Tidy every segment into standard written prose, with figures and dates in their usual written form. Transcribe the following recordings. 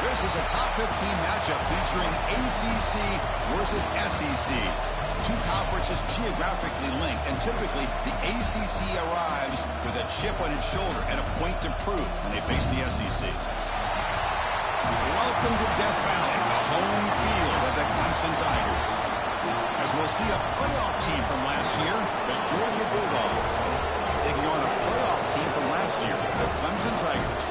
This is a top 15 matchup featuring ACC versus SEC. Two conferences geographically linked, and typically the ACC arrives with a chip on its shoulder and a point to prove when they face the SEC. Welcome to Death Valley, the home field of the Clemson Tigers. As we'll see a playoff team from last year, the Georgia Bulldogs, taking on a playoff team from last year, the Clemson Tigers.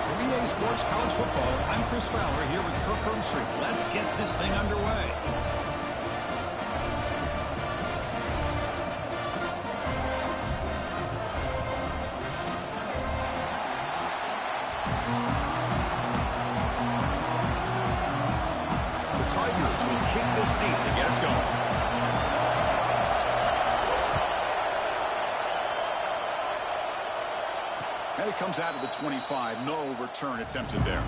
For EA Sports College Football, I'm Chris Fowler here with Kirk Herbstreit. Let's get this thing underway. The Tigers will kick this deep to get us going. And it comes out of the 25. No return attempted there.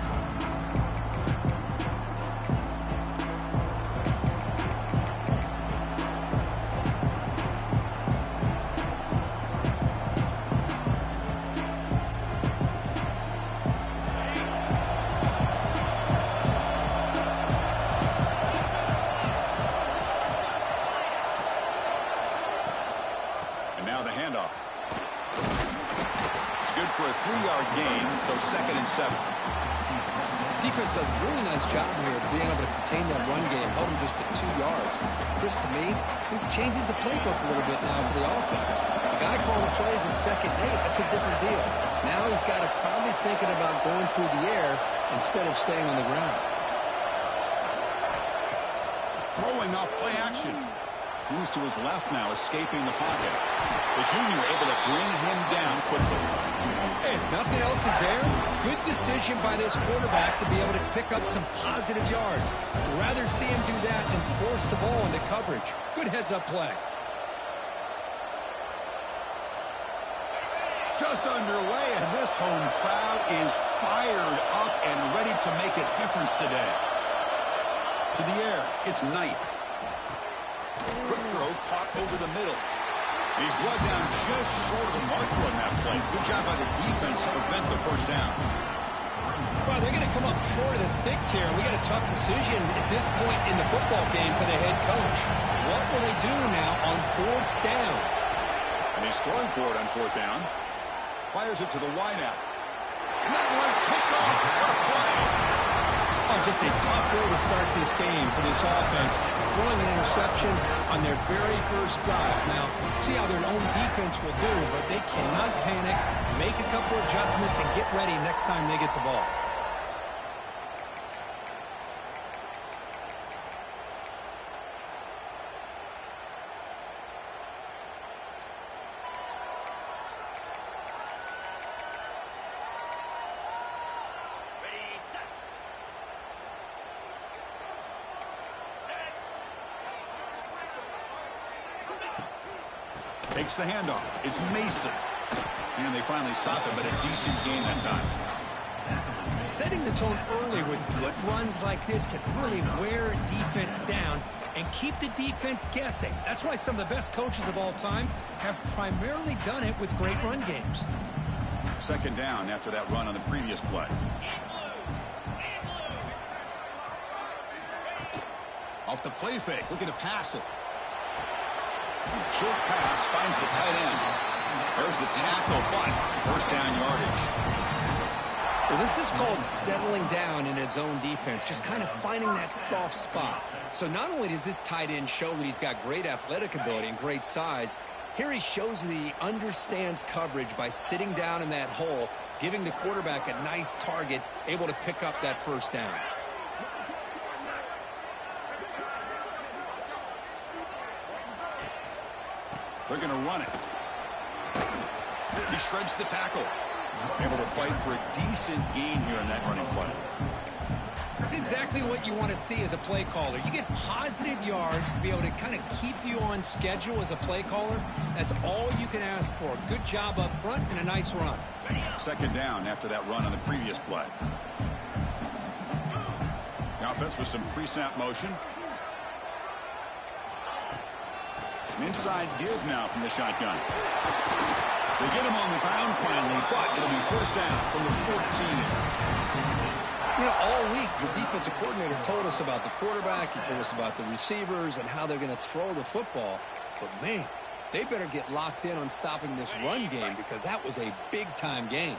And now the handoff. For a 3-yard gain, so 2nd and 7. Defense does a really nice job here of being able to contain that run game, held him just at 2 yards. Chris, to me, this changes the playbook a little bit now for the offense. The guy calling the plays in 2nd and 8, that's a different deal. Now he's got to probably thinking about going through the air instead of staying on the ground. Throwing up play action. Moves to his left now, escaping the pocket. The junior able to bring him down quickly. Hey, if nothing else is there, good decision by this quarterback to be able to pick up some positive yards. I'd rather see him do that than force the ball into coverage. Good heads-up play. Just underway, and this home crowd is fired up and ready to make a difference today. To the air, it's Knight. Quick throw caught over the middle. He's brought down just short of the marker on that play. Good job by the defense to prevent the first down. Well, they're going to come up short of the sticks here. We got a tough decision at this point in the football game for the head coach. What will they do now on 4th down? And he's throwing for it on 4th down. Fires it to the wideout. And that one's picked off. What a play. Oh, just a tough way to start this game for this offense. Throwing an interception on their very first drive. Now, see how their own defense will do, but they cannot panic, make a couple adjustments, and get ready next time they get the ball. Takes the handoff. It's Mason. And they finally stop it, but a decent gain that time. Setting the tone early with good runs like this can really wear a defense down and keep the defense guessing. That's why some of the best coaches of all time have primarily done it with great run games. 2nd down after that run on the previous play. Off the play fake, looking to pass it. Short pass finds the tight end. There's the tackle, but first down yardage. Well, this is called settling down in his own defense, just kind of finding that soft spot. So not only does this tight end show that he's got great athletic ability and great size, here he shows that he understands coverage by sitting down in that hole, giving the quarterback a nice target, able to pick up that first down. They're going to run it. He shreds the tackle. Able to fight for a decent gain here in that running play. It's exactly what you want to see as a play caller. You get positive yards to be able to kind of keep you on schedule as a play caller. That's all you can ask for. Good job up front and a nice run. 2nd down after that run on the previous play. The offense with some pre-snap motion. An inside give now from the shotgun. They get him on the ground finally, but it'll be first down from the 14. You know, all week, the defensive coordinator told us about the quarterback. He told us about the receivers and how they're going to throw the football. But, man, they better get locked in on stopping this run game because that was a big-time game.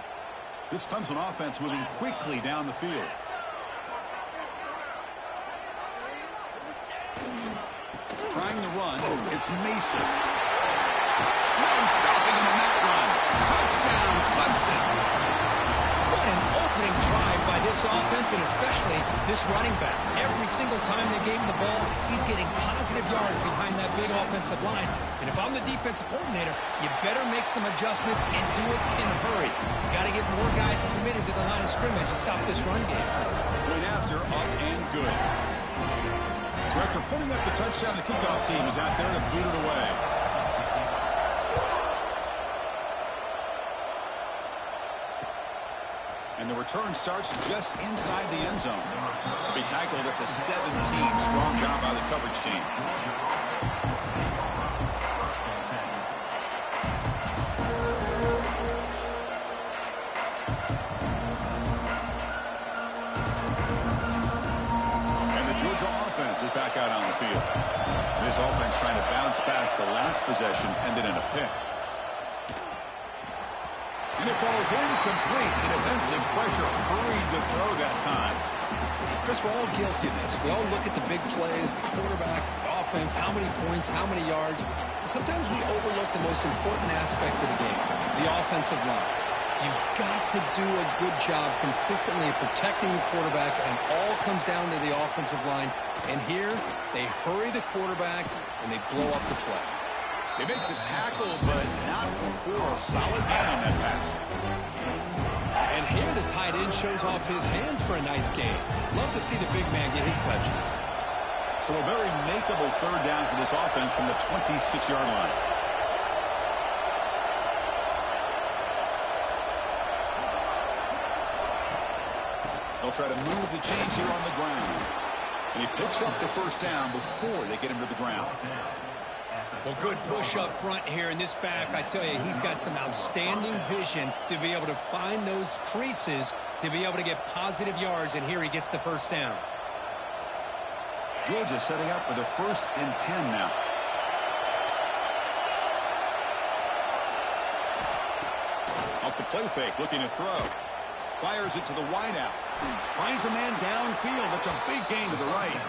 This Clemson offense moving quickly down the field. Trying to run, it's Mason. No stopping him in that run. Touchdown, Clemson. What an opening drive by this offense, and especially this running back. Every single time they gave him the ball, he's getting positive yards behind that big offensive line. And if I'm the defensive coordinator, you better make some adjustments and do it in a hurry. You got to get more guys committed to the line of scrimmage to stop this run game. Went after, up and good. So after putting up the touchdown, the kickoff team is out there to boot it away. And the return starts just inside the end zone. They'll be tackled at the 17. Strong job by the coverage team. And the Georgia offense is back out on the field. This offense trying to bounce back. The last possession ended in a pick. And it falls incomplete. The defensive pressure hurried the throw that time. Chris, we're all guilty of this. We all look at the big plays, the quarterbacks, the offense, how many points, how many yards. And sometimes we overlook the most important aspect of the game, the offensive line. You've got to do a good job consistently protecting the quarterback, and all comes down to the offensive line. And here, they hurry the quarterback, and they blow up the play. They make the tackle, but not before a solid man on that pass. And here the tight end shows off his hands for a nice game. Love to see the big man get his touches. So a very makeable third down for this offense from the 26-yard line. They'll try to move the chains here on the ground. And he picks up the first down before they get him to the ground. Well, good push up front here in this back. I tell you, he's got some outstanding vision to be able to find those creases to be able to get positive yards, and here he gets the first down. Georgia setting up with a 1st and 10 now. Off the play fake, looking to throw. Fires it to the wideout. Finds a man downfield. That's a big gain to the right.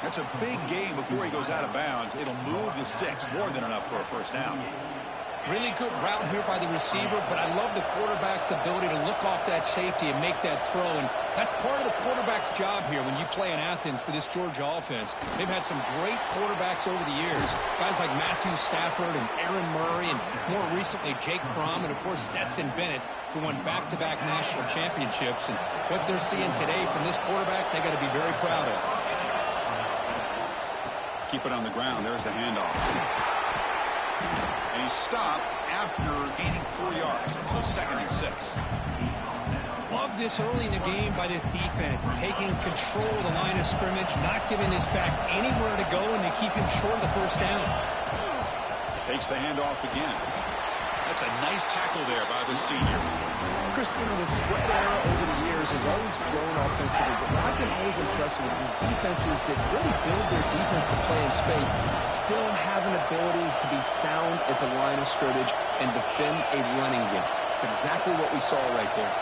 That's a big gain before he goes out of bounds. It'll move the sticks, more than enough for a first down. Really good route here by the receiver, but I love the quarterback's ability to look off that safety and make that throw. And that's part of the quarterback's job here when you play in Athens for this Georgia offense. They've had some great quarterbacks over the years. Guys like Matthew Stafford and Aaron Murray, and more recently Jake Fromm, and of course Stetson Bennett, who won back-to-back national championships. And what they're seeing today from this quarterback, they got to be very proud of. Keep it on the ground. There's the handoff. And he stopped after gaining 4 yards. So 2nd and 6. Love this early in the game by this defense, taking control of the line of scrimmage, not giving this back anywhere to go, and they keep him short of the first down. Takes the handoff again. That's a nice tackle there by the senior. Christina, the spread era over the years has always grown offensively, but what I've been always impressed with defenses that really build their defense to play in space still have an ability to be sound at the line of scrimmage and defend a running game. It's exactly what we saw right there.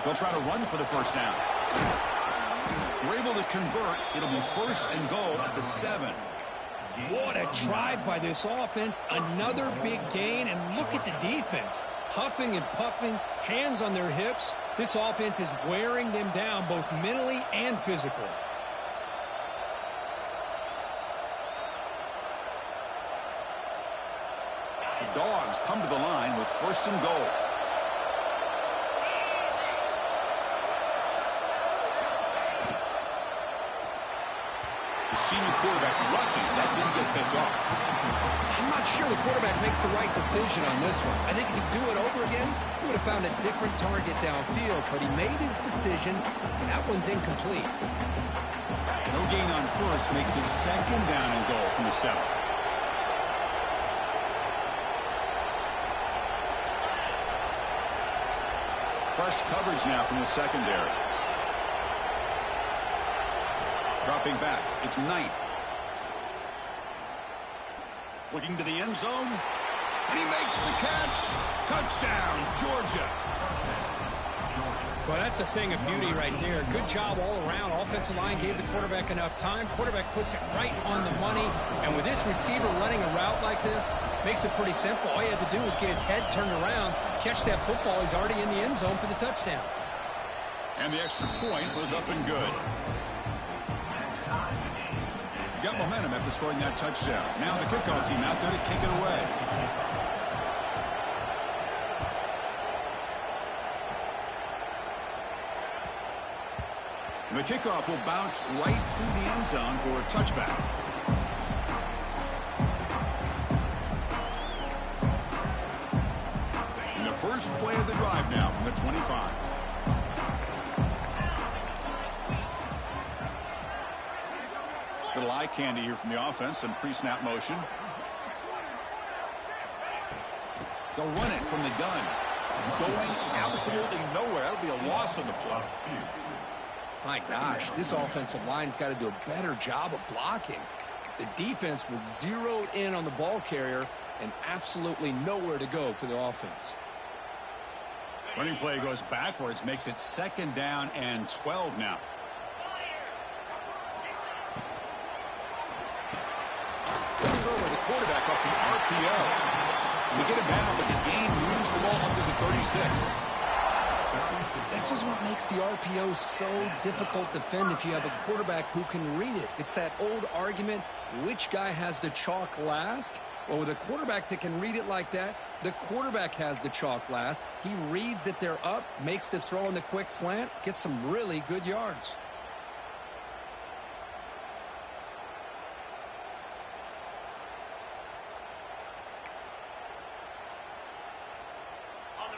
They'll try to run for the first down. We're able to convert. It'll be 1st and goal at the 7. What a drive by this offense. Another big gain, and look at the defense. Huffing and puffing, hands on their hips. This offense is wearing them down both mentally and physically. The Dogs come to the line with 1st and goal. The senior quarterback lucky that didn't get picked off. I'm not sure the quarterback makes the right decision on this one. I think if he'd do it over again, he would have found a different target downfield, but he made his decision, and that one's incomplete. No gain on first makes it second down and goal from the 7. Press coverage now from the secondary. Dropping back, it's Knight. Looking to the end zone, and he makes the catch. Touchdown, Georgia. Well, that's a thing of beauty right there. Good job all around. Offensive line gave the quarterback enough time. Quarterback puts it right on the money. And with this receiver running a route like this, makes it pretty simple. All you have to do is get his head turned around, catch that football. He's already in the end zone for the touchdown. And the extra point was up and good. Got momentum after scoring that touchdown. Now the kickoff team out there to kick it away. The kickoff will bounce right through the end zone for a touchback. And the first play of the drive now from the 25. Little eye candy here from the offense and pre-snap motion. They'll run it from the gun. Going absolutely nowhere. That'll be a loss on the play. My gosh, this offensive line's got to do a better job of blocking. The defense was zeroed in on the ball carrier and absolutely nowhere to go for the offense. Running play goes backwards, makes it second down and 12 now. Over the quarterback off the RPO. They get it down, but the gain moves the ball under the 36. This is what makes the RPO so difficult to defend if you have a quarterback who can read it. It's that old argument, which guy has the chalk last? Well, with a quarterback that can read it like that, the quarterback has the chalk last. He reads that they're up, makes the throw in the quick slant, gets some really good yards.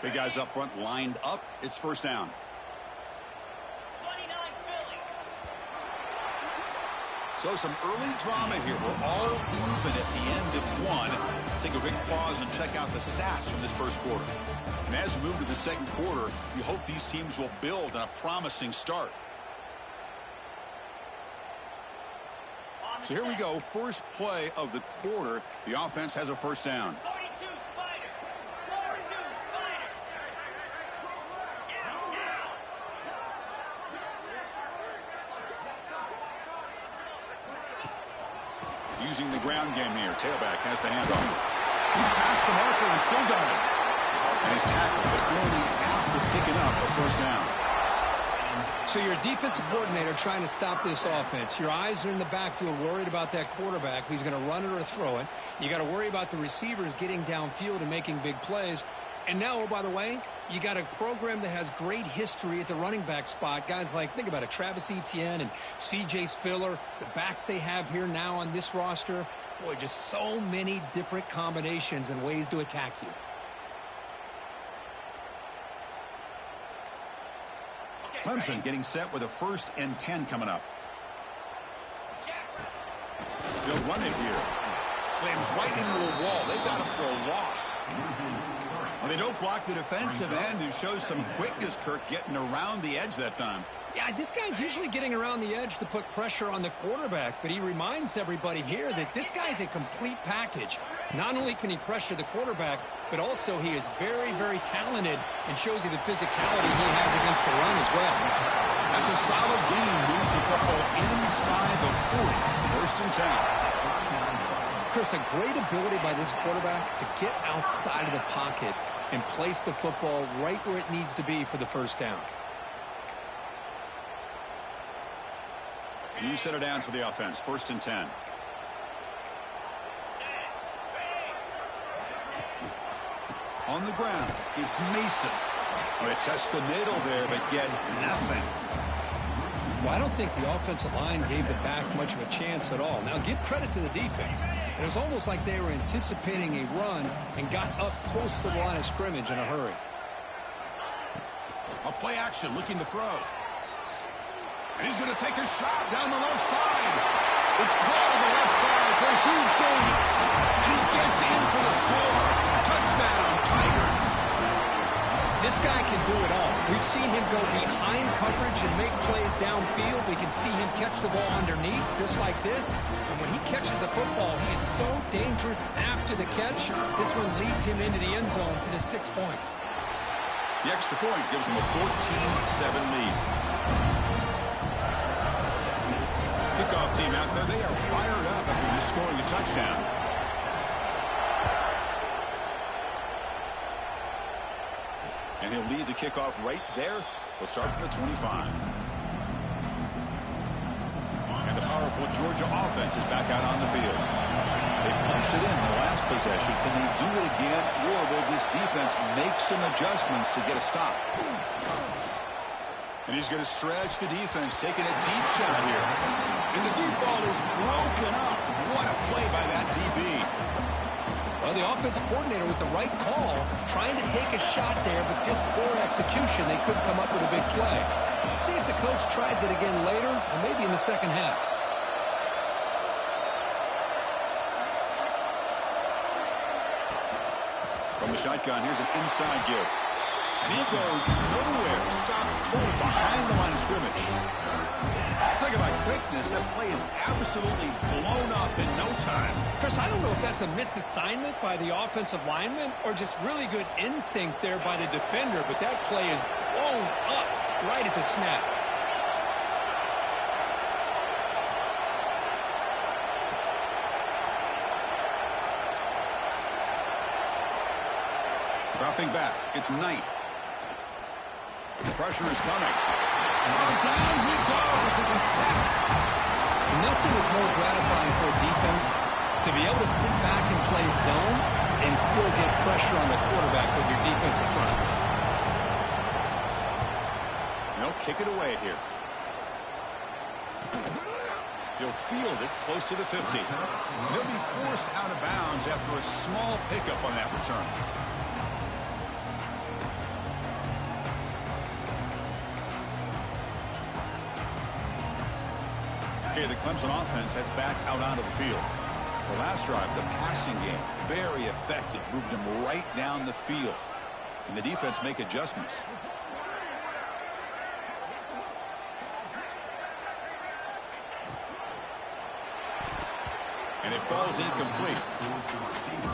Big guys up front lined up. It's first down. So some early drama here. We're all even at the end of one. Let's take a quick pause and check out the stats from this first quarter. And as we move to the second quarter, we hope these teams will build on a promising start. So here we go. First play of the quarter. The offense has a first down. Using the ground game here. Tailback has the handoff. He's past the marker and still going. And he's tackled, but only after picking up a first down. So you're a defensive coordinator trying to stop this offense. Your eyes are in the backfield worried about that quarterback, if he's going to run it or throw it. You got to worry about the receivers getting downfield and making big plays. And now, oh, by the way, you got a program that has great history at the running back spot. Guys like, think about it, Travis Etienne and C.J. Spiller, the backs they have here now on this roster. Boy, just so many different combinations and ways to attack you. Clemson getting set with a 1st and 10 coming up. They'll run it here. Slams right into a wall. They've got him for a loss. Well, they don't block the defensive end, who shows some quickness, Kirk, getting around the edge that time. Yeah, this guy's usually getting around the edge to put pressure on the quarterback, but he reminds everybody here that this guy's a complete package. Not only can he pressure the quarterback, but also he is very, very talented and shows you the physicality he has against the run as well. That's a solid gain. Moves the football inside the 40. 1st and 10. Chris, a great ability by this quarterback to get outside of the pocket and place the football right where it needs to be for the first down. New set of downs for the offense. 1st and 10. On the ground, it's Mason. Well, they test the middle there, but get nothing. Well, I don't think the offensive line gave the back much of a chance at all. Now, give credit to the defense. It was almost like they were anticipating a run and got up close to the line of scrimmage in a hurry. A play action, looking to throw. And he's going to take a shot down the left side. It's caught on the left side for a huge gain. And he gets in for the score. Touchdown, Tigers. This guy can do it all. We've seen him go behind coverage and make plays downfield. We can see him catch the ball underneath, just like this. And when he catches a football, he is so dangerous after the catch. This one leads him into the end zone for the 6 points. The extra point gives him a 14-7 lead. Kickoff team out there, they are fired up after just scoring a touchdown. And he'll lead the kickoff right there. He'll start from the 25. And the powerful Georgia offense is back out on the field. They punched it in the last possession. Can they do it again, or will this defense make some adjustments to get a stop? And he's going to stretch the defense, taking a deep shot here. And the deep ball is broken up. What a play by that DB. Well, the offense coordinator with the right call, trying to take a shot there, but just poor execution. They couldn't come up with a big play. Let's see if the coach tries it again later, or maybe in the second half. From the shotgun, here's an inside give. And he goes nowhere. Stop cold behind the line of scrimmage. Talk about quickness. That play is absolutely blown up in no time. Chris, I don't know if that's a misassignment by the offensive lineman or just really good instincts there by the defender, but that play is blown up right at the snap. Dropping back. It's Knight. The pressure is coming. Oh, down he goes. It's a sack. Nothing is more gratifying for a defense to be able to sit back and play zone and still get pressure on the quarterback with your defensive front. They'll kick it away here. He'll field it close to the 50. He'll be forced out of bounds after a small pickup on that return. Okay, the Clemson offense heads back out onto the field. The last drive, the passing game, very effective. Moved them right down the field. Can the defense make adjustments? And it falls incomplete.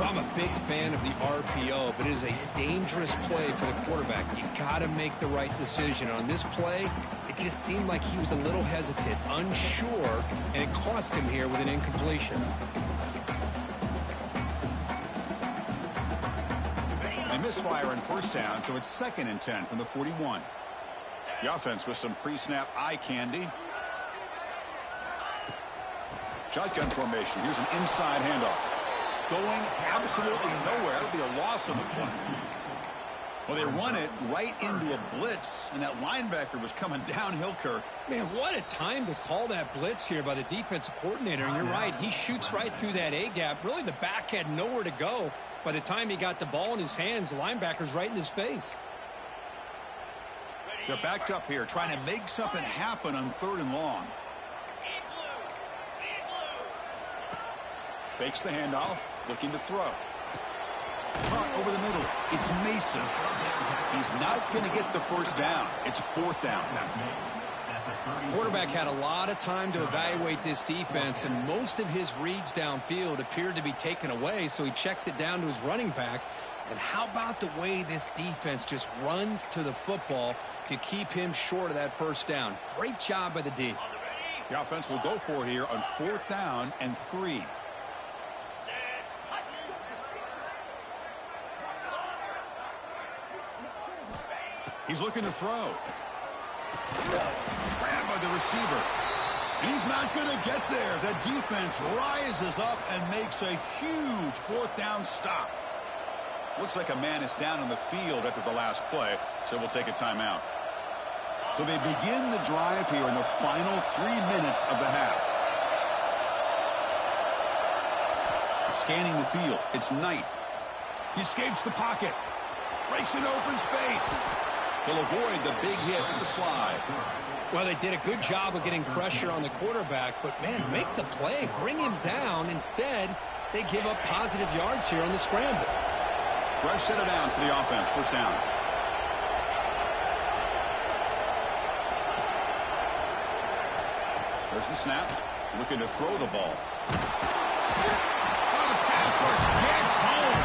I'm a big fan of the RPO, but it is a dangerous play for the quarterback. You got to make the right decision. On this play, it just seemed like he was a little hesitant, unsure, and it cost him here with an incompletion. They misfire on first down, so it's 2nd and 10 from the 41. The offense with some pre-snap eye candy. Shotgun formation. Here's an inside handoff. Going absolutely nowhere. That'll be a loss on the play. Well, they run it right into a blitz, and that linebacker was coming downhill, Kirk. Man, what a time to call that blitz here by the defensive coordinator. And you're right, he shoots right through that A-gap. Really, the back had nowhere to go. By the time he got the ball in his hands, the linebacker's right in his face. They're backed up here, trying to make something happen on 3rd and long. Fakes the handoff, looking to throw. Caught over the middle. It's Mason. He's not going to get the first down. It's 4th down. Quarterback had a lot of time to evaluate this defense, and most of his reads downfield appeared to be taken away, so he checks it down to his running back. And how about the way this defense just runs to the football to keep him short of that first down? Great job by the D. The offense will go for here on 4th down and 3. He's looking to throw. Grabbed by the receiver. And he's not going to get there. The defense rises up and makes a huge 4th down stop. Looks like a man is down on the field after the last play, so we'll take a timeout. So they begin the drive here in the final 3 minutes of the half. Scanning the field, it's Knight. He escapes the pocket. Breaks an open space. He'll avoid the big hit with the slide. Well, they did a good job of getting pressure on the quarterback, but, man, make the play. Bring him down. Instead, they give up positive yards here on the scramble. Fresh set of downs for the offense. First down. There's the snap. Looking to throw the ball. Oh, the pass rush gets home.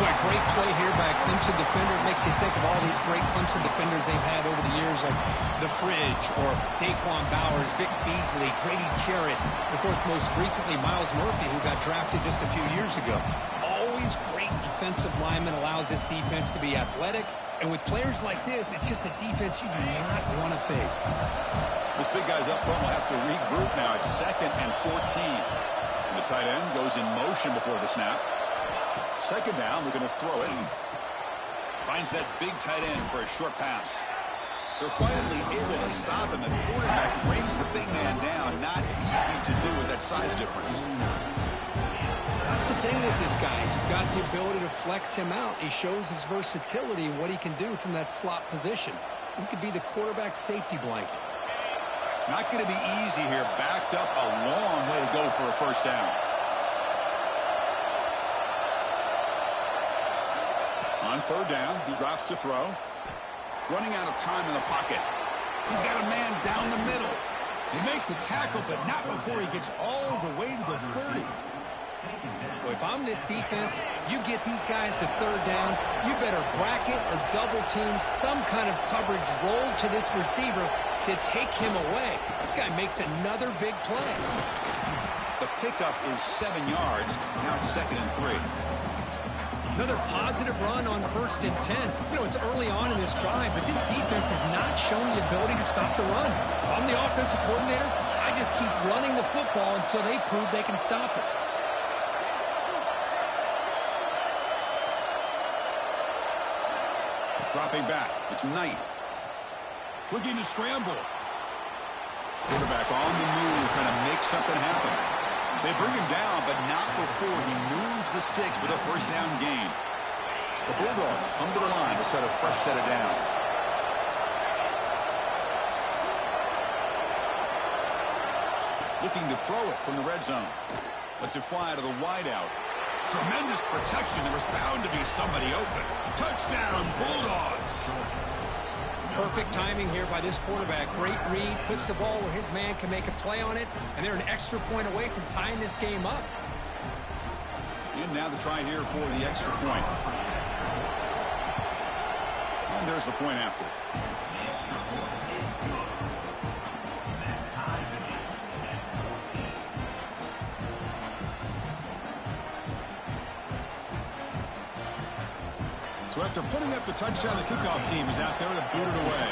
Boy, great play here by a Clemson defender. It makes you think of all these great Clemson defenders they've had over the years, like The Fridge or Daquan Bowers, Vic Beasley, Grady Jarrett. Of course, most recently, Miles Murphy, who got drafted just a few years ago. Always great defensive lineman, allows this defense to be athletic. And with players like this, it's just a defense you do not want to face. This big guy's up front will have to regroup now. It's 2nd and 14. And the tight end goes in motion before the snap. Second down, we're going to throw it. Finds that big tight end for a short pass. They're finally able to stop him. The quarterback brings the big man down. Not easy to do with that size difference. That's the thing with this guy. You've got the ability to flex him out. He shows his versatility and what he can do from that slot position. He could be the quarterback safety blanket. Not going to be easy here. Backed up a long way to go for a first down. On third down, he drops to throw. Running out of time in the pocket. He's got a man down the middle. They make the tackle, but not before he gets all the way to the 30. Well, if I'm this defense, you get these guys to third down, you better bracket or double team some kind of coverage roll to this receiver to take him away. This guy makes another big play. The pickup is 7 yards. Now it's 2nd and 3. Another positive run on 1st and 10. You know, it's early on in this drive, but this defense has not shown the ability to stop the run. If I'm the offensive coordinator, I just keep running the football until they prove they can stop it. Dropping back, it's Knight. Looking to scramble. Quarterback on the move, trying to make something happen. They bring him down, but not before he moves the sticks with a first down gain. The Bulldogs come to the line to set a fresh set of downs. Looking to throw it from the red zone. Lets it fly to the wideout. Tremendous protection. There was bound to be somebody open. Touchdown, Bulldogs. Perfect timing here by this quarterback. Great read, puts the ball where his man can make a play on it, and they're an extra point away from tying this game up. And now the try here for the extra point. And there's the point after. So after putting up the touchdown, the kickoff team is out there to boot it away.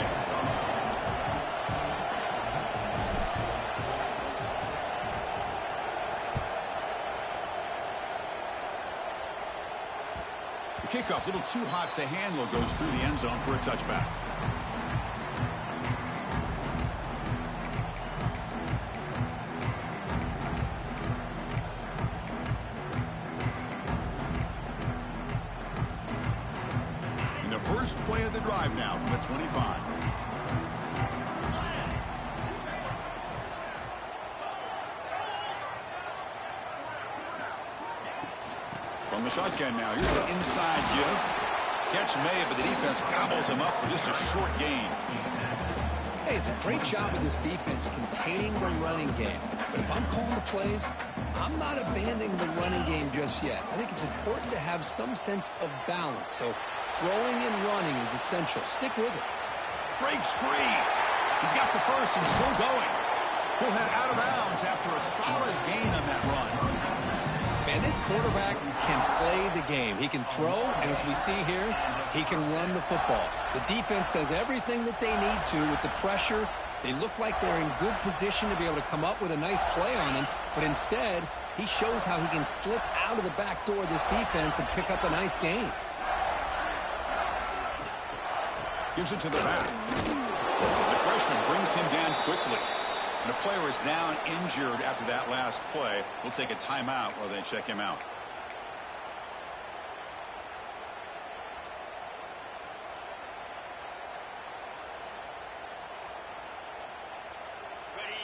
The kickoff, a little too hot to handle, goes through the end zone for a touchback. First play of the drive now from the 25. From the shotgun now, here's the inside give. Catch made, but the defense gobbles him up for just a short gain. Hey, it's a great job of this defense containing the running game. But if I'm calling the plays, I'm not abandoning the running game just yet. I think it's important to have some sense of balance. So throwing and running is essential. Stick with it. Breaks free. He's got the first and still going. He'll head out of bounds after a solid gain on that run. Man, this quarterback can play the game. He can throw, and as we see here, he can run the football. The defense does everything that they need to with the pressure. They look like they're in good position to be able to come up with a nice play on him, but instead, he shows how he can slip out of the back door of this defense and pick up a nice gain. Gives it to the back. The freshman brings him down quickly. And the player is down injured after that last play. We'll take a timeout while they check him out.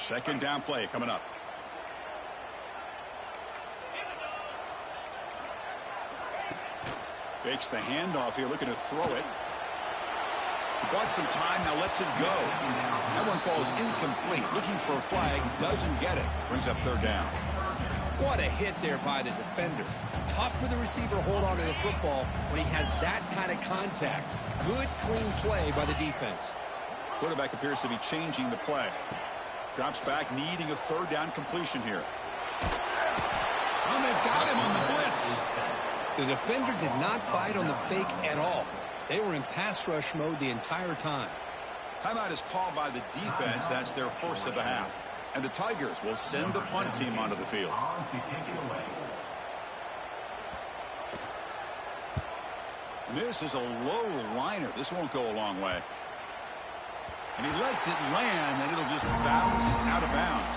Second down play coming up. Fakes the handoff here, looking to throw it. He bought some time, now lets it go. That one falls incomplete. Looking for a flag, doesn't get it. Brings up third down. What a hit there by the defender. Tough for the receiver to hold on to the football when he has that kind of contact. Good, clean play by the defense. Quarterback appears to be changing the play. Drops back, needing a third down completion here. And they've got him on the blitz. The defender did not bite on the fake at all. They were in pass rush mode the entire time. Timeout is called by the defense. That's their first of the half. And the Tigers will send the punt team onto the field. This is a low liner. This won't go a long way. And he lets it land, and it'll just bounce out of bounds.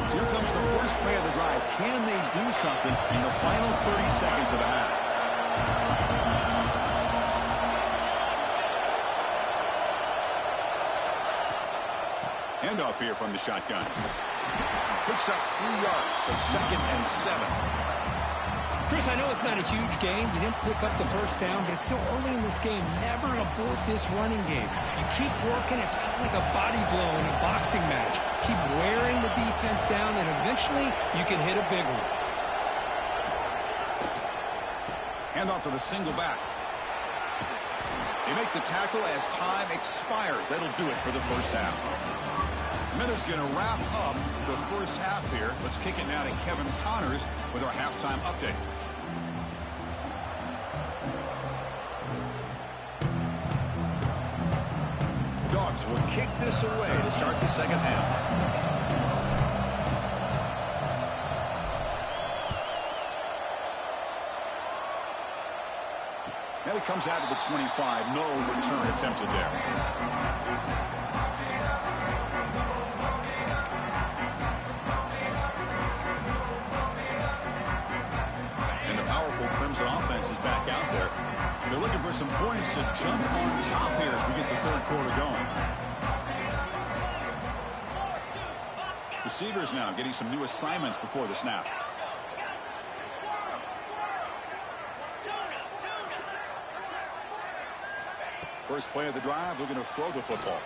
So here comes the first play of the drive. Can they do something in the final 30 seconds of the half? Handoff here from the shotgun. Picks up 3 yards, so 2nd and 7. Chris, I know it's not a huge game. You didn't pick up the first down, but it's still early in this game. Never abort this running game. You keep working. It's kind of like a body blow in a boxing match. Keep wearing the defense down, and eventually you can hit a big one. Handoff to the single back. They make the tackle as time expires. That'll do it for the first half. Minutes going to wrap up the first half here. Let's kick it now to Kevin Connors with our halftime update. Dogs will kick this away to start the second half. Now he comes out of the 25. No return attempted there. Clemson offense is back out there. They're looking for some points to jump on top here as we get the third quarter going. Receivers now getting some new assignments before the snap. First play of the drive, looking to throw the football.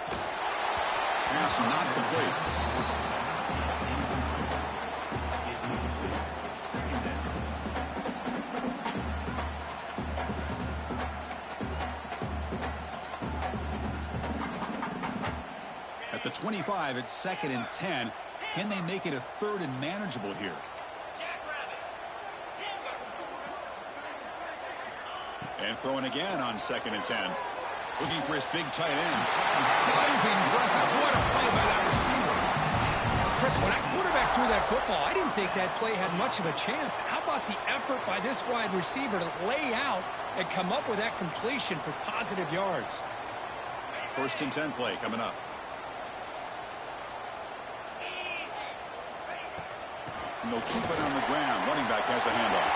Pass not complete. At the 25, it's 2nd and 10. Can they make it a 3rd and manageable here? And throwing again on 2nd and 10. Looking for his big tight end. Diving breath. What a play by that receiver. Chris, when that quarterback threw that football, I didn't think that play had much of a chance. How about the effort by this wide receiver to lay out and come up with that completion for positive yards? 1st and 10 play coming up. And they'll keep it on the ground. Running back has the handoff.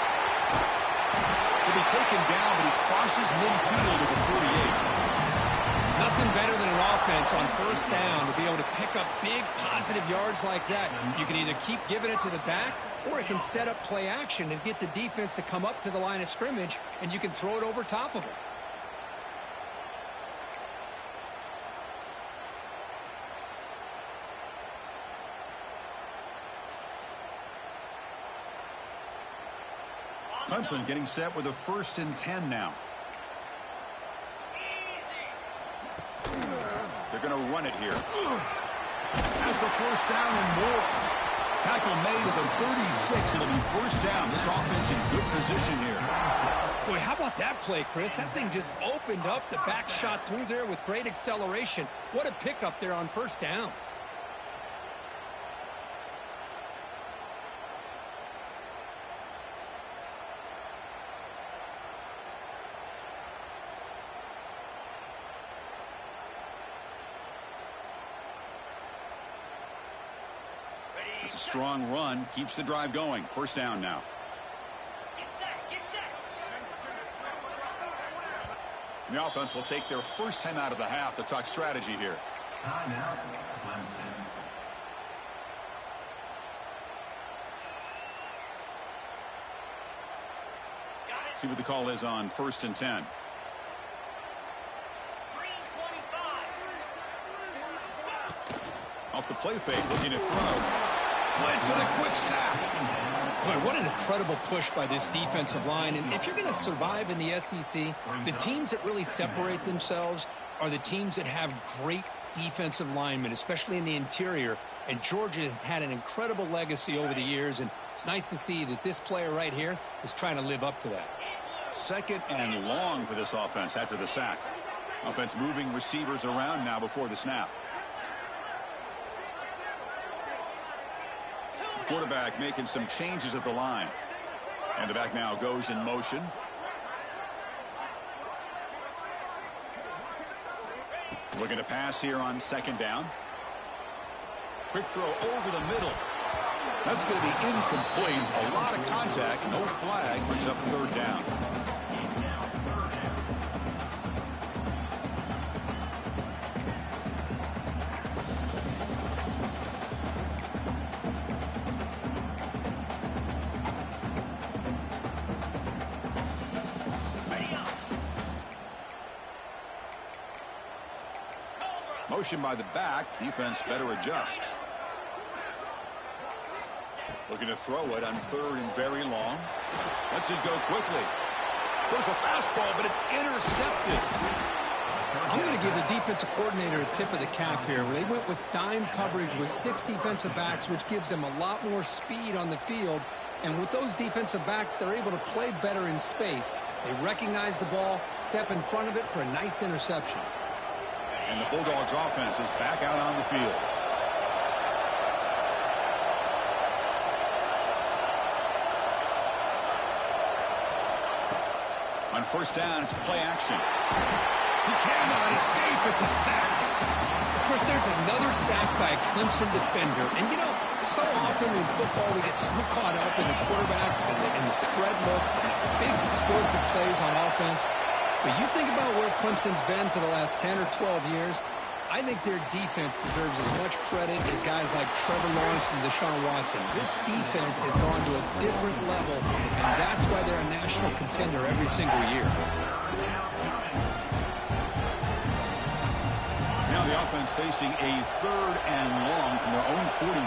He'll be taken down, but he crosses midfield at the 48. Nothing better than an offense on 1st down to be able to pick up big positive yards like that. You can either keep giving it to the back, or it can set up play action and get the defense to come up to the line of scrimmage, and you can throw it over top of it. Clemson getting set with a 1st and 10 now. They're going to run it here. Has the 1st down and more. Tackle made at the 36. It'll be 1st down. This offense in good position here. Boy, how about that play, Chris? That thing just opened up. The back shot through there with great acceleration. What a pickup there on 1st down. It's a strong run, keeps the drive going. First down now. The offense will take their first time out of the half to talk strategy here. Timeout, Clemson. See what the call is on 1st and 10. Off the play fake, looking to throw. Blitz and a quick sack. Boy, what an incredible push by this defensive line. And if you're going to survive in the SEC, the teams that really separate themselves are the teams that have great defensive linemen, especially in the interior. And Georgia has had an incredible legacy over the years, and it's nice to see that this player right here is trying to live up to that. 2nd and long for this offense after the sack. Offense moving receivers around now before the snap. Quarterback making some changes at the line. And the back now goes in motion. Looking to pass here on 2nd down. Quick throw over the middle. That's going to be incomplete. A lot of contact. No flag. Brings up 3rd down. Motion by the back. Defense better adjust. Looking to throw it on 3rd and very long. Lets it go quickly. Goes a fastball, but it's intercepted. I'm going to give the defensive coordinator a tip of the cap here. They went with dime coverage with 6 defensive backs, which gives them a lot more speed on the field. And with those defensive backs, they're able to play better in space. They recognize the ball, step in front of it for a nice interception. And the Bulldogs offense is back out on the field. On 1st down, it's play action. He cannot escape. It's a sack. Of course, there's another sack by a Clemson defender. And, you know, so often in football we get so caught up in the quarterbacks and the spread looks and big explosive plays on offense. But you think about where Clemson's been for the last 10 or 12 years, I think their defense deserves as much credit as guys like Trevor Lawrence and Deshaun Watson. This defense has gone to a different level, and that's why they're a national contender every single year. Now the offense facing a 3rd and long from their own 41.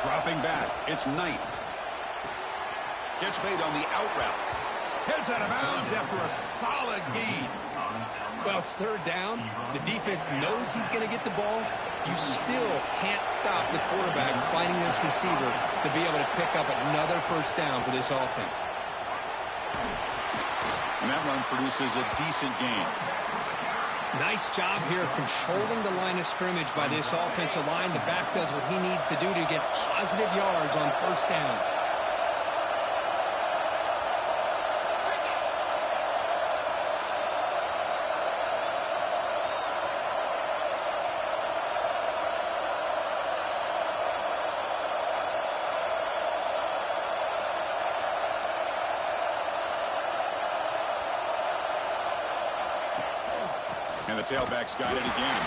Dropping back, it's Knight. Gets made on the out route. Heads out of bounds after a solid gain. Well, it's 3rd down. The defense knows he's going to get the ball. You still can't stop the quarterback fighting this receiver to be able to pick up another 1st down for this offense. And that run produces a decent gain. Nice job here of controlling the line of scrimmage by this offensive line. The back does what he needs to do to get positive yards on 1st down. And the tailback's got it again.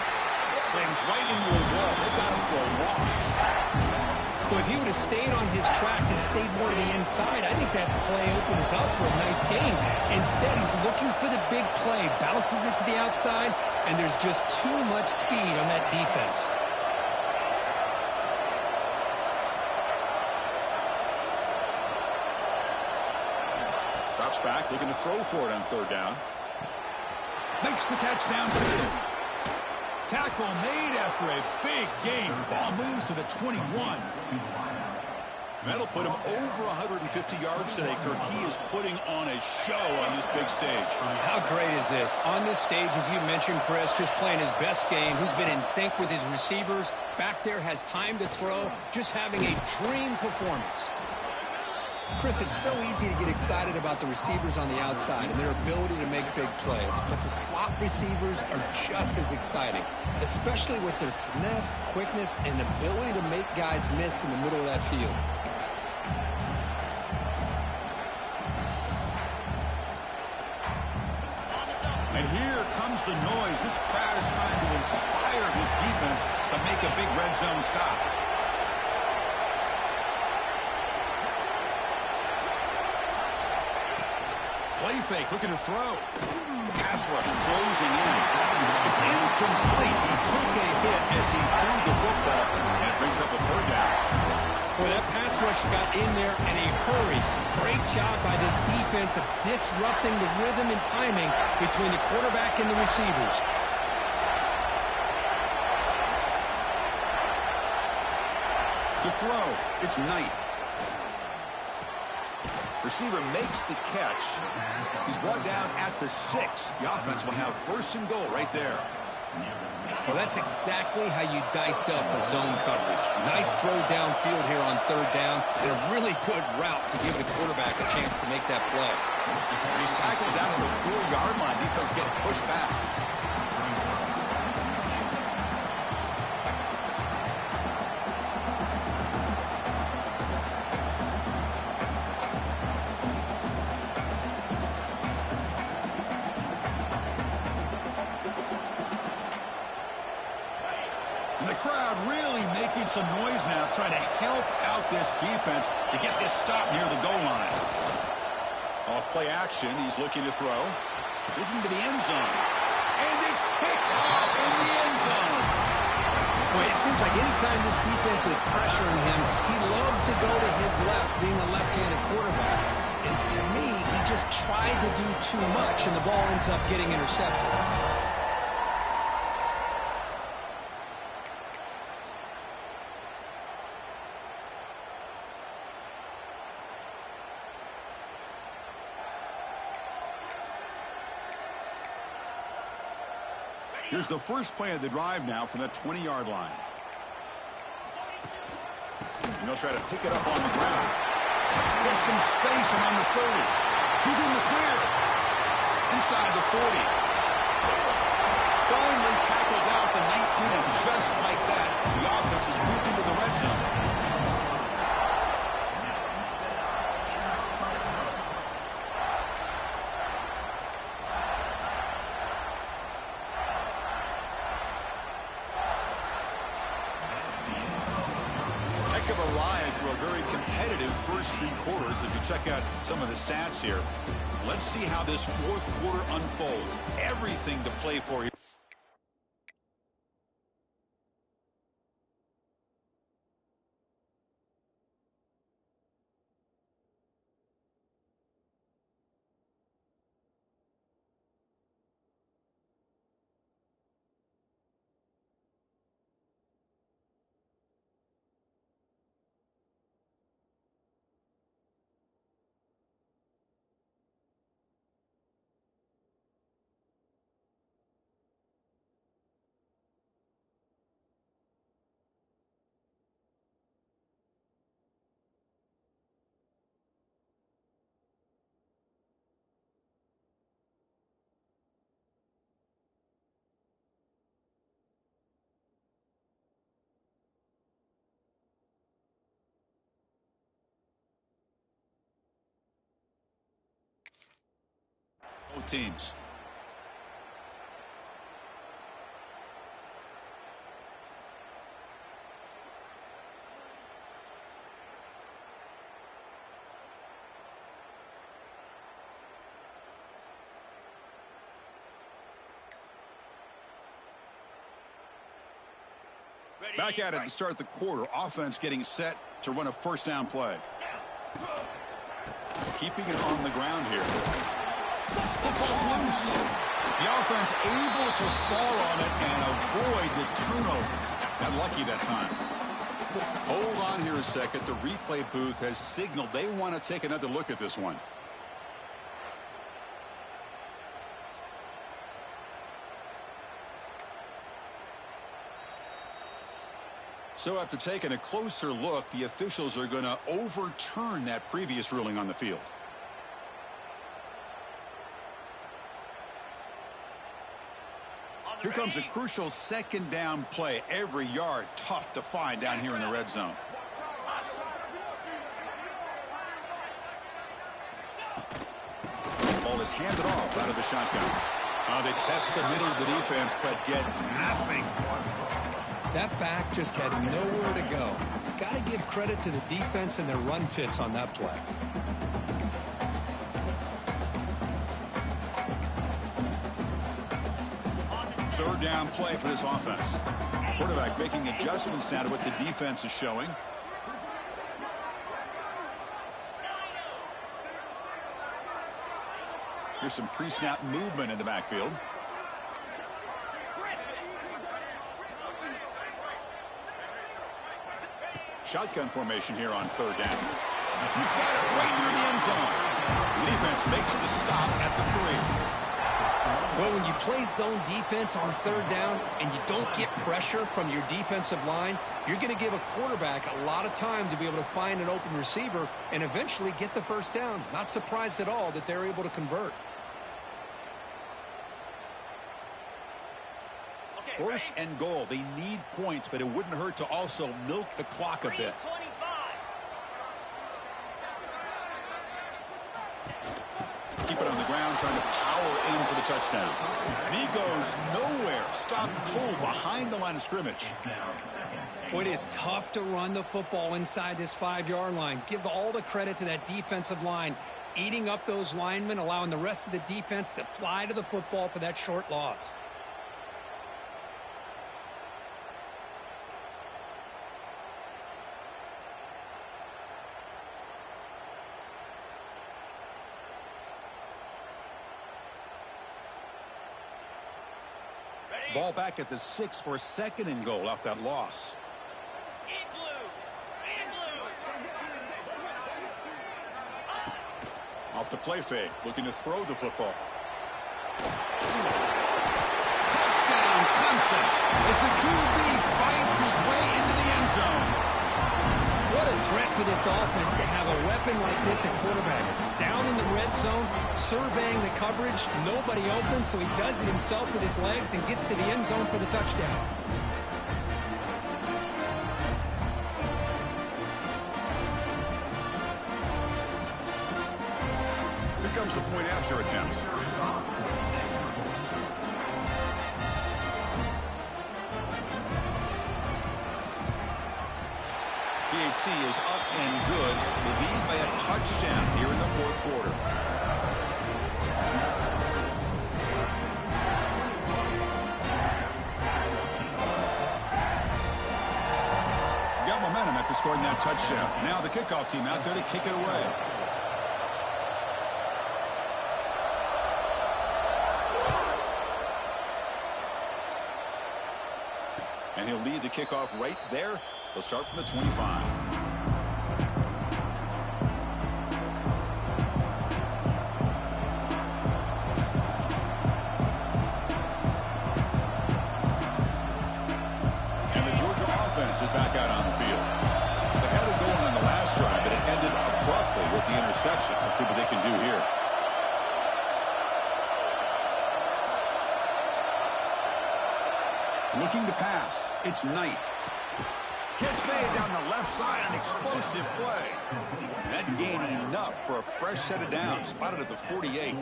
Slings right into a wall. They've got him for a loss. Well, if he would have stayed on his track and stayed more to the inside, I think that play opens up for a nice gain. Instead, he's looking for the big play, bounces it to the outside, and there's just too much speed on that defense. Drops back, looking to throw for it on 3rd down. Makes the catch downfield. Tackle made after a big gain. Ball moves to the 21. That'll put him over 150 yards today, Kirk. He is putting on a show on this big stage. How great is this? On this stage, as you mentioned, Chris, just playing his best game. He's been in sync with his receivers. Back there has time to throw. Just having a dream performance. Chris, it's so easy to get excited about the receivers on the outside and their ability to make big plays, but the slot receivers are just as exciting, especially with their finesse, quickness, and ability to make guys miss in the middle of that field. And here comes the noise. This crowd is trying to inspire this defense to make a big red zone stop. Play fake, looking to throw. Pass rush closing in. It's incomplete. He took a hit as he threw the football, and it brings up a third down. Boy, that pass rush got in there in a hurry. Great job by this defense of disrupting the rhythm and timing between the quarterback and the receivers. To throw, it's Knight. Receiver makes the catch. He's brought down at the 6. The offense will have first and goal right there. Well, that's exactly how you dice up a zone coverage. Nice throw downfield here on third down, and a really good route to give the quarterback a chance to make that play. He's tackled down at the 4-yard line. Defense getting pushed back. The crowd really making some noise now, trying to help out this defense to get this stop near the goal line. Off play action, he's looking to throw. Looking to the end zone. And it's picked off in the end zone. Boy, it seems like anytime this defense is pressuring him, he loves to go to his left, being a left-handed quarterback. And to me, he just tried to do too much, and the ball ends up getting intercepted. Here's the first play of the drive now from the 20-yard line. And they'll try to pick it up on the ground. There's some space around the 30. He's in the clear. Inside the 40. Finally tackled out the 19, and just like that, the offense is moved into the red zone. Of a ride through a very competitive first 3 quarters. If you check out some of the stats here, let's see how this fourth quarter unfolds. Everything to play for here. Both teams. Back at it to start the quarter. Offense getting set to run a first down play. Keeping it on the ground here. Football's loose. The offense able to fall on it and avoid the turnover. Got lucky that time. Hold on here a second. The replay booth has signaled they want to take another look at this one. So after taking a closer look, the officials are going to overturn that previous ruling on the field. Here comes a crucial second down play. Every yard tough to find down here in the red zone. Ball is handed off out of the shotgun. They test the middle of the defense, but get nothing. That back just had nowhere to go. Got to give credit to the defense and their run fits on that play. Third down play for this offense. Quarterback making adjustments now to what the defense is showing. Here's some pre-snap movement in the backfield. Shotgun formation here on third down. He's got it right near the end zone. The defense makes the stop at the 3. Well, when you play zone defense on third down and you don't get pressure from your defensive line, you're going to give a quarterback a lot of time to be able to find an open receiver and eventually get the first down. Not surprised at all that they're able to convert. First and goal. They need points, but it wouldn't hurt to also milk the clock a bit. Keep it on the ground, trying to power in for the touchdown. And he goes nowhere. Stopped cold behind the line of scrimmage. Boy, it is tough to run the football inside this 5-yard line. Give all the credit to that defensive line, eating up those linemen, allowing the rest of the defense to fly to the football for that short loss. Ball back at the 6 for a second and goal off that loss. Off the play fake, looking to throw the football. Touchdown, Clemson, as the QB fights his way into the end zone. What a threat for this offense to have a weapon like this at quarterback. Down in the red zone, surveying the coverage, nobody open, so he does it himself with his legs and gets to the end zone for the touchdown. Here comes the point after attempt. PAT is up and good. The lead by a touchdown here in the fourth quarter. Got momentum after scoring that touchdown. Now the kickoff team out there to kick it away. And he'll lead the kickoff right there. They'll start from the 25. And the Georgia offense is back out on the field. They had it going on the last drive, but it ended abruptly with the interception. Let's see what they can do here. Looking to pass. It's Knight. Catch made down the left side, an explosive play. That gained enough for a fresh set of downs, spotted at the 48.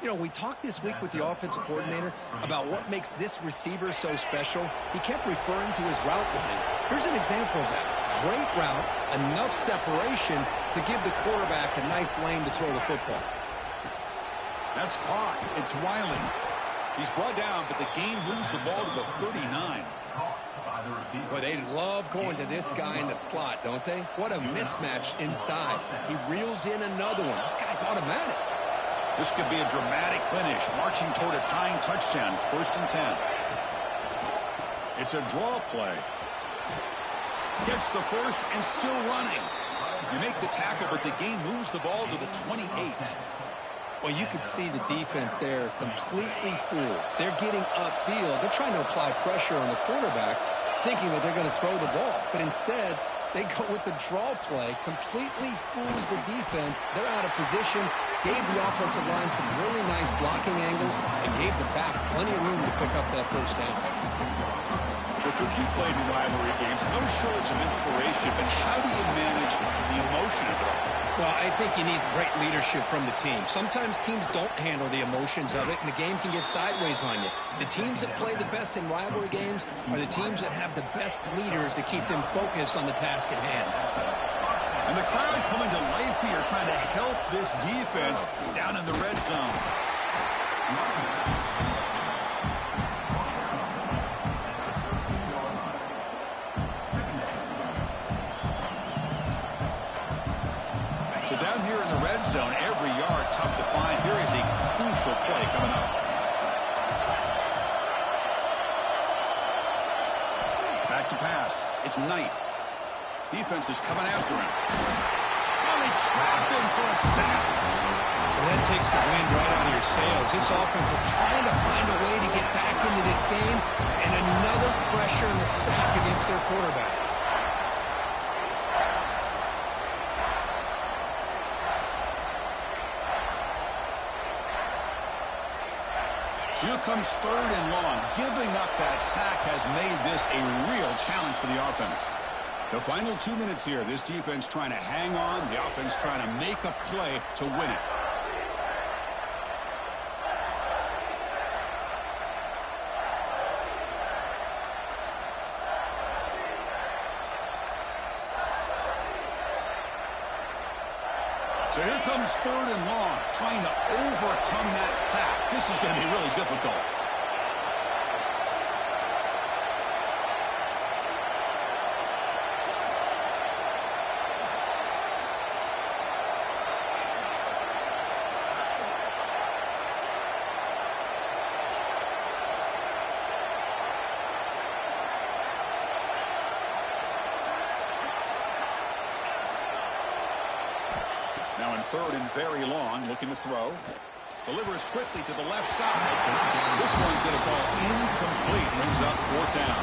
You know, we talked this week with the offensive coordinator about what makes this receiver so special. He kept referring to his route running. Here's an example of that. Great route, enough separation to give the quarterback a nice lane to throw the football. That's caught. It's Wiley. He's brought down, but the game moves the ball to the 39. Boy, they love going to this guy in the slot, don't they? What a mismatch inside. He reels in another one. This guy's automatic. This could be a dramatic finish, marching toward a tying touchdown. It's 1st and 10. It's a draw play. Gets the first and still running. You make the tackle, but the game moves the ball to the 28. Well, you could see the defense there completely fooled. They're getting upfield. They're trying to apply pressure on the quarterback thinking that they're going to throw the ball. But instead, they go with the draw play, completely fools the defense. They're out of position, gave the offensive line some really nice blocking angles, and gave the back plenty of room to pick up that first down. Look, you played in rivalry games, no shortage of inspiration, but how do you manage the emotion of it all? Well, I think you need great leadership from the team. Sometimes teams don't handle the emotions of it, and the game can get sideways on you. The teams that play the best in rivalry games are the teams that have the best leaders to keep them focused on the task at hand. And the crowd coming to life here, trying to help this defense down in the red zone. So down here in the red zone, every yard tough to find. Here is a crucial play coming up. Back to pass. It's Knight. Defense is coming after him. Oh, they trap him for a sack. Well, that takes the wind right out of your sails. This offense is trying to find a way to get back into this game, and another pressure and a sack against their quarterback. So here comes 3rd and long. Giving up that sack has made this a real challenge for the offense. The final 2 minutes here. This defense trying to hang on. The offense trying to make a play to win it. So here comes 3rd and long, trying to overcome that sack. This is going to be really difficult. Now in 3rd and very long, looking to throw. Delivers quickly to the left side. This one's going to fall incomplete. Brings up 4th down.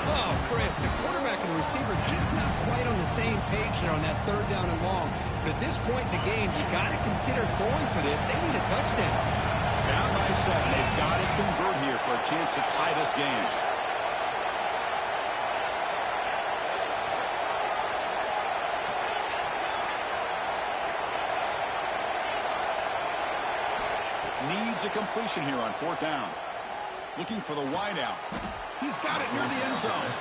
Oh, Chris, the quarterback and receiver just not quite on the same page there on that 3rd down and long. But at this point in the game, you got to consider going for this. They need a touchdown. Down by 7. They've got to convert here for a chance to tie this game. Needs a completion here on 4th down. Looking for the wideout. He's got it near the end zone.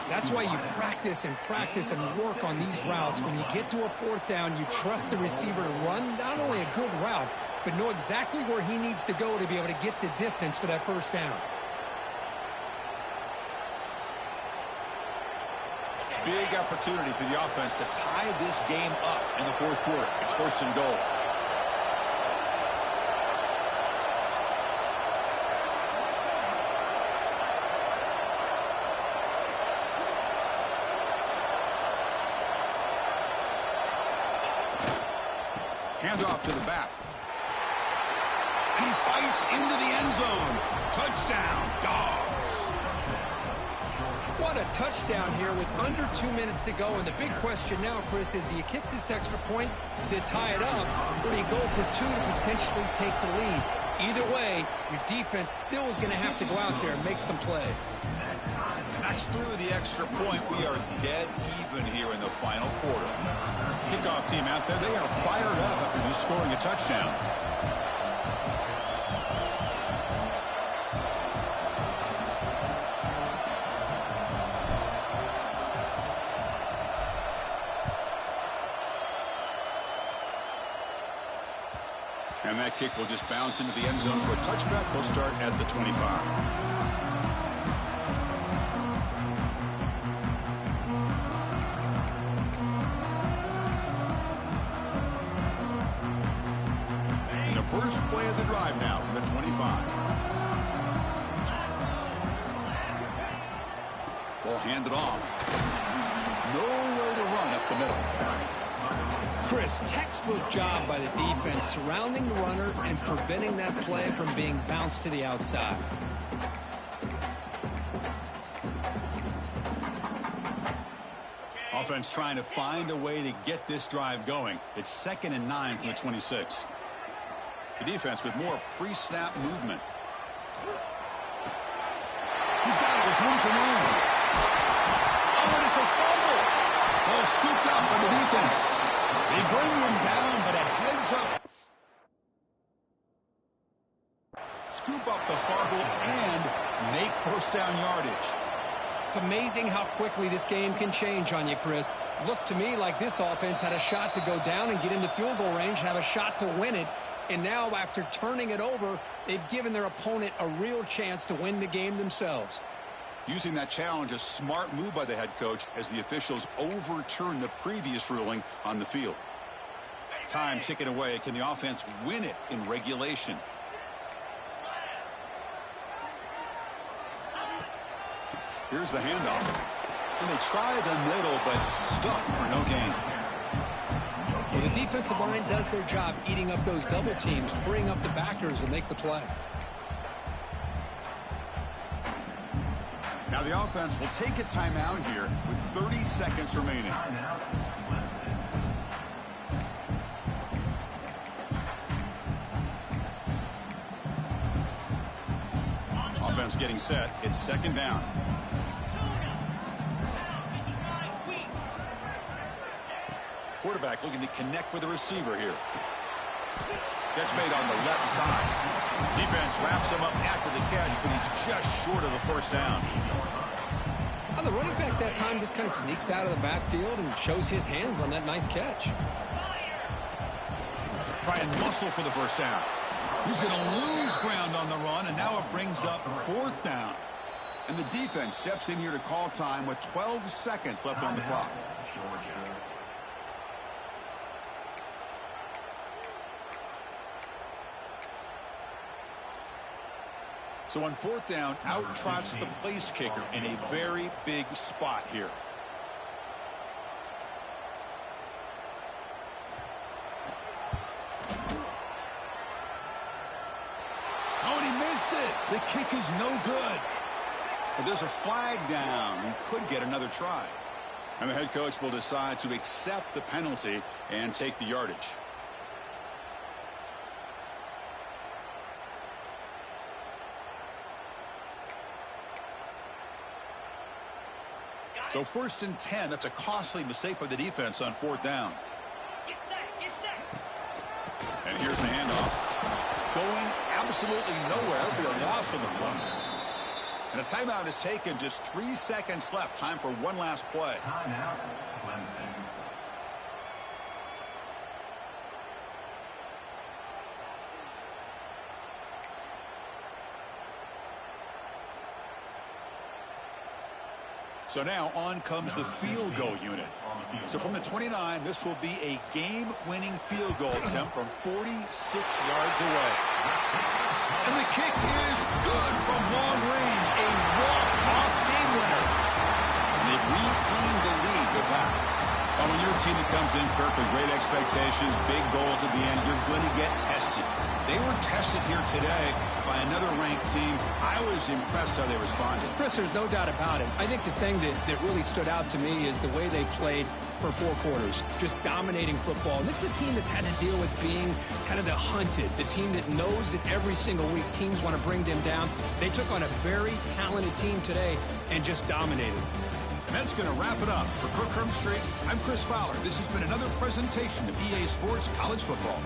That's why you practice and work on these routes. When you get to a 4th down, you trust the receiver to run not only a good route, but know exactly where he needs to go to be able to get the distance for that 1st down. Big opportunity for the offense to tie this game up in the 4th quarter. It's 1st and goal. Handoff to the back. And he fights into the end zone. Touchdown, Dogs. What a touchdown here with under 2 minutes to go. And the big question now, Chris, is do you kick this extra point to tie it up, or do you go for 2 to potentially take the lead? Either way, your defense still is going to have to go out there and make some plays. Knocks through the extra point. We are dead even here in the final quarter. Kickoff team out there, they are fired up after just scoring a touchdown. And that kick will just bounce into the end zone for a touchback. They'll start at the 25. First play of the drive now from the 25. Ball handed off. Nowhere to run up the middle. Chris, textbook job by the defense surrounding the runner and preventing that play from being bounced to the outside. Offense trying to find a way to get this drive going. It's 2nd and 9 from the 26. The defense with more pre-snap movement. He's got it with room to run. Oh, and it's a fumble. Ball scooped up by the defense. They bring him down, but a heads-up. Scoop up the fumble and make first down yardage. It's amazing how quickly this game can change on you, Chris. Looked to me like this offense had a shot to go down and get into field goal range, have a shot to win it. And now, after turning it over, they've given their opponent a real chance to win the game themselves. Using that challenge, a smart move by the head coach as the officials overturn the previous ruling on the field. Time ticking away. Can the offense win it in regulation? Here's the handoff. And they try the middle, but stuck for no gain. Well, the defensive line does their job eating up those double teams, freeing up the backers to make the play. Now the offense will take a timeout here with 30 seconds remaining. Offense getting set. It's 2nd down. Quarterback looking to connect with the receiver here. Catch made on the left side. Defense wraps him up after the catch, but he's just short of the first down. Well, the running back that time just kind of sneaks out of the backfield and shows his hands on that nice catch. Try and muscle for the first down. He's going to lose ground on the run, and now it brings up 4th down. And the defense steps in here to call time with 12 seconds left on the clock. So on 4th down, out trots the place kicker in a very big spot here. Oh, and he missed it. The kick is no good. But there's a flag down. We could get another try. And the head coach will decide to accept the penalty and take the yardage. So 1st and 10, that's a costly mistake by the defense on 4th down. Get set. And here's the handoff. Going absolutely nowhere. It'll be a loss on the run. And a timeout is taken. Just 3 seconds left. Time for one last play. Timeout, Clemson. So now on comes the field goal unit. So from the 29, this will be a game-winning field goal attempt from 46 yards away. And the kick is good from long range. A walk-off game winner. And they've reclaimed the lead with that. Well, when you're a team that comes in, Kirk, with great expectations, big goals at the end, you're going to get tested. They were tested here today by another ranked team. I was impressed how they responded. Chris, there's no doubt about it. I think the thing that really stood out to me is the way they played for 4 quarters, just dominating football. And this is a team that's had to deal with being kind of the hunted, the team that knows that every single week teams want to bring them down. They took on a very talented team today and just dominated. And that's going to wrap it up. For Kirk Street, I'm Chris Fowler. This has been another presentation of EA Sports College Football.